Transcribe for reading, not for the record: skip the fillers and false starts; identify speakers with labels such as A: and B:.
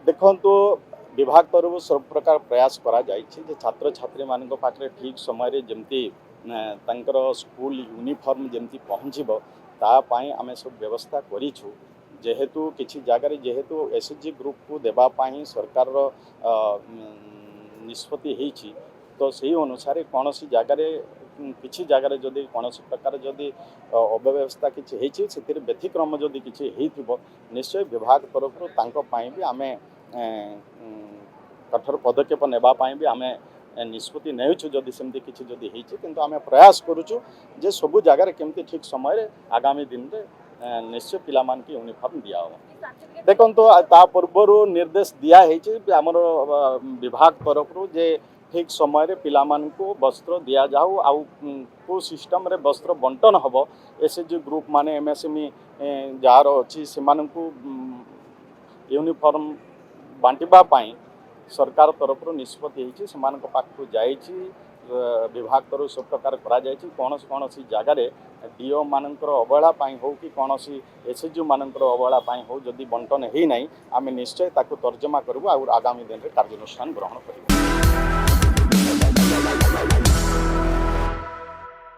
A: देखो तो विभाग तरफ सब प्रकार प्रयास करा जायछि जे छात्र छात्री मान पाखे ठीक समय जमती स्कूल यूनिफॉर्म जमती पहुँचब तापाई आम सब व्यवस्था करूँ जेहेतु किसी जगार जेहेतु एसएचजी ग्रुप को देवाई सरकार निष्पत्ति होती तो सही अनुसार कौन सी जगार किसी जगार जदि कौन प्रकार जदि अव्यवस्था किसी से व्यतिक्रम जदि किसी निश्चय विभाग तरफ भी आम कठोर पदक्षेप नेबाई भी आम निष्पत्ति नेउछु जदि सेमती किछि जदि हेछि किंतु आम प्रयास करूछु जे सबु जगार केमती ठीक समय आगामी दिन रे निश्चय पिला मान के यूनिफॉर्म दिया हो देखो तो ता पूर्व निर्देश दिया आमर विभाग तरफ जे ठीक समय पिला मान को वस्त्र दि जाऊ आउ को सिस्टम रे वस्त्र बंटन हम एसएचजी ग्रुप माने एमएसएमई जार अच्छी से यूनिफॉर्म बांटिबा पाई सरकार तरफ निष्पत्ति पाखु जाई विभाग तरफ सब प्रकार कौन सी जगार डीओ मानकर अवहेला हो कि कौन सी एसएचजी मानकर अवहेला हो जदि बंटन है ना आम निश्चय ताकू तर्जमा करूँ आगामी दिन में कार्यानुष्ठान ग्रहण करूँ।